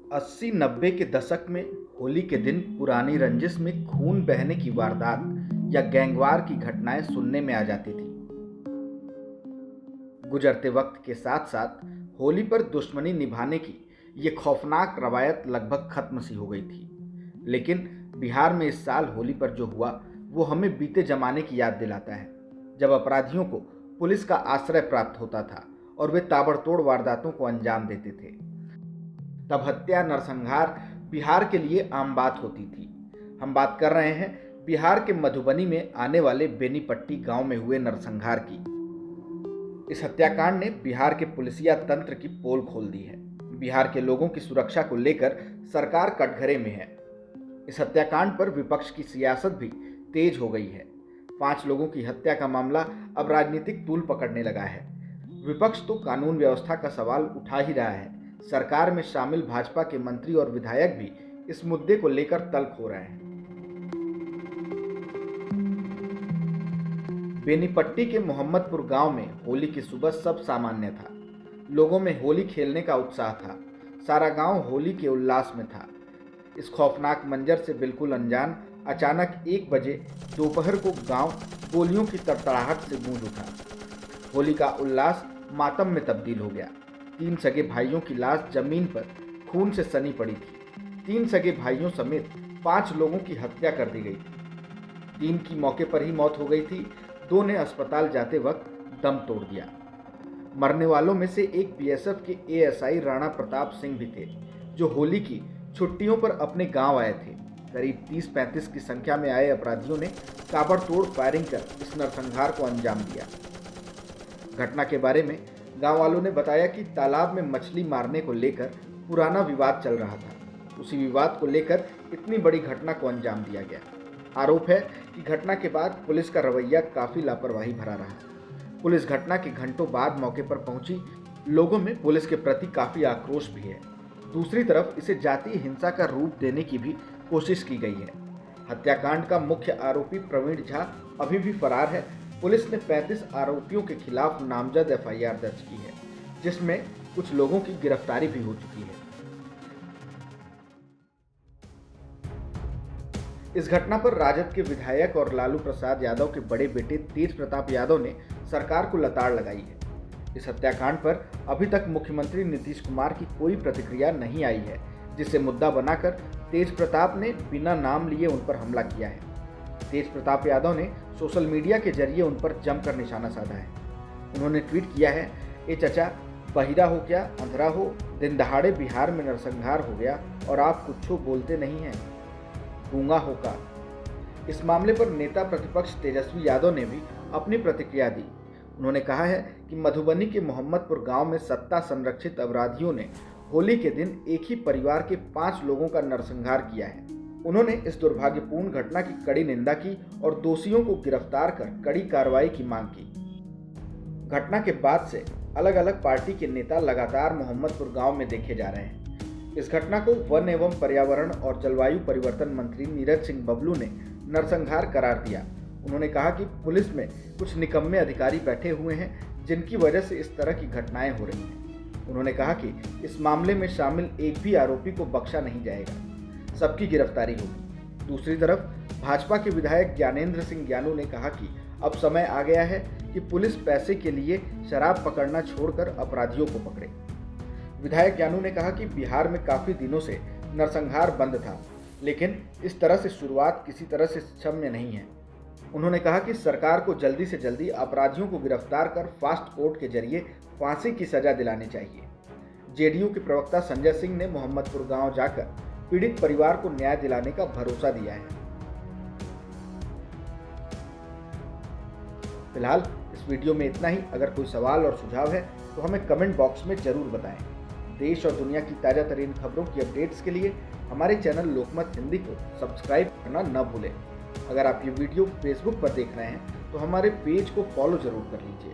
80-90 के दशक में होली के दिन पुरानी रंजिश में खून बहने की वारदात या गैंगवार की घटनाएं सुनने में आ जाती थी। गुजरते वक्त के साथ साथ होली पर दुश्मनी निभाने की ये खौफनाक रवायत लगभग खत्म सी हो गई थी। लेकिन बिहार में इस साल होली पर जो हुआ वो हमें बीते जमाने की याद दिलाता है, जब अपराधियों को पुलिस का आश्रय प्राप्त होता था और वे ताबड़तोड़ वारदातों को अंजाम देते थे। तब हत्या नरसंहार बिहार के लिए आम बात होती थी। हम बात कर रहे हैं बिहार के मधुबनी में आने वाले बेनीपट्टी गांव में हुए नरसंहार की। इस हत्याकांड ने बिहार के पुलिसिया तंत्र की पोल खोल दी है। बिहार के लोगों की सुरक्षा को लेकर सरकार कटघरे में है। इस हत्याकांड पर विपक्ष की सियासत भी तेज हो गई है। 5 लोगों की हत्या का मामला अब राजनीतिक तूल पकड़ने लगा है। विपक्ष तो कानून व्यवस्था का सवाल उठा ही रहा है। सरकार में शामिल भाजपा के मंत्री और विधायक भी इस मुद्दे को लेकर तल्ख हो रहे हैं। बेनीपट्टी के मोहम्मदपुर गांव में होली की सुबह सब सामान्य था। लोगों में होली खेलने का उत्साह था। सारा गांव होली के उल्लास में था। इस खौफनाक मंजर से बिल्कुल अनजान अचानक 1 बजे दोपहर को गांव गोलियों की तड़तड़ाहट से गूंज उठा। होली का उल्लास मातम में तब्दील हो गया। 3 सगे भाइयों की लाश जमीन पर खून से सनी पड़ी थी। 3 सगे भाइयों समेत 5 लोगों की हत्या कर दी गई थी। 3 की मौके पर ही मौत हो गई थी। 2 ने अस्पताल जाते वक्त दम तोड़ दिया। मरने वालों में से एक बीएसएफ के एएसआई राणा प्रताप सिंह भी थे, जो होली की छुट्टियों पर अपने गांव आए थे। करीब 30-35 की संख्या में आए अपराधियों ने ताबड़तोड़ फायरिंग कर इस नरसंहार को अंजाम दिया। घटना के बारे में गांव वालों ने बताया कि तालाब में मछली मारने को लेकर पुराना विवाद चल रहा था। उसी विवाद को लेकर इतनी बड़ी घटना को अंजाम दिया गया। आरोप है कि घटना के बाद पुलिस का रवैया काफ़ी लापरवाही भरा रहा। पुलिस घटना के घंटों बाद मौके पर पहुंची। लोगों में पुलिस के प्रति काफ़ी आक्रोश भी है। दूसरी तरफ इसे जातीय हिंसा का रूप देने की भी कोशिश की गई है। हत्याकांड का मुख्य आरोपी प्रवीण झा अभी भी फरार है। पुलिस ने 35 आरोपियों के खिलाफ नामजद एफआईआर दर्ज की है, जिसमें कुछ लोगों की गिरफ्तारी भी हो चुकी है। इस घटना पर राजद के विधायक और लालू प्रसाद यादव के बड़े बेटे तेज प्रताप यादव ने सरकार को लताड़ लगाई है। इस हत्याकांड पर अभी तक मुख्यमंत्री नीतीश कुमार की कोई प्रतिक्रिया नहीं आई है, जिसे मुद्दा बनाकर तेज प्रताप ने बिना नाम लिए उन पर हमला किया है। तेज प्रताप यादव ने सोशल मीडिया के जरिए उन पर जमकर निशाना साधा है। उन्होंने ट्वीट किया है, ए चचा, बहिरा हो क्या, अंधरा हो, दिन दहाड़े बिहार में नरसंहार हो गया और आप कुछ बोलते नहीं हैं, गूंगा हो का। इस मामले पर नेता प्रतिपक्ष तेजस्वी यादव ने भी अपनी प्रतिक्रिया दी। उन्होंने कहा है कि मधुबनी के मोहम्मदपुर गांव में सत्ता संरक्षित अपराधियों ने होली के दिन एक ही परिवार के 5 लोगों का नरसंहार किया है। उन्होंने इस दुर्भाग्यपूर्ण घटना की कड़ी निंदा की और दोषियों को गिरफ्तार कर कड़ी कार्रवाई की मांग की। घटना के बाद से अलग अलग पार्टी के नेता लगातार मोहम्मदपुर गांव में देखे जा रहे हैं। इस घटना को वन एवं पर्यावरण और जलवायु परिवर्तन मंत्री नीरज सिंह बबलू ने नरसंहार करार दिया। उन्होंने कहा कि पुलिस में कुछ निकम्मे अधिकारी बैठे हुए हैं, जिनकी वजह से इस तरह की घटनाएं हो रही हैं। उन्होंने कहा कि इस मामले में शामिल एक भी आरोपी को बख्शा नहीं जाएगा, सबकी गिरफ्तारी होगी। दूसरी तरफ भाजपा के विधायक ज्ञानेंद्र सिंह ज्ञानू ने कहा कि अब समय आ गया है कि पुलिस पैसे के लिए शराब पकड़ना छोड़कर अपराधियों को पकड़े। विधायक ज्ञानू ने कहा कि बिहार में काफ़ी दिनों से नरसंहार बंद था, लेकिन इस तरह से शुरुआत किसी तरह से क्षम्य नहीं है। उन्होंने कहा कि सरकार को जल्दी से जल्दी अपराधियों को गिरफ्तार कर फास्ट कोर्ट के जरिए फांसी की सजा दिलानी चाहिए। जेडीयू के प्रवक्ता संजय सिंह ने मोहम्मदपुर गांव जाकर पीड़ित परिवार को न्याय दिलाने का भरोसा दिया है। फिलहाल इस वीडियो में इतना ही। अगर कोई सवाल और सुझाव है तो हमें कमेंट बॉक्स में जरूर बताएं। देश और दुनिया की ताज़ा तरीन खबरों की अपडेट्स के लिए हमारे चैनल लोकमत हिंदी को सब्सक्राइब करना न भूलें। अगर आप ये वीडियो फेसबुक पर देख रहे हैं तो हमारे पेज को फॉलो जरूर कर लीजिए।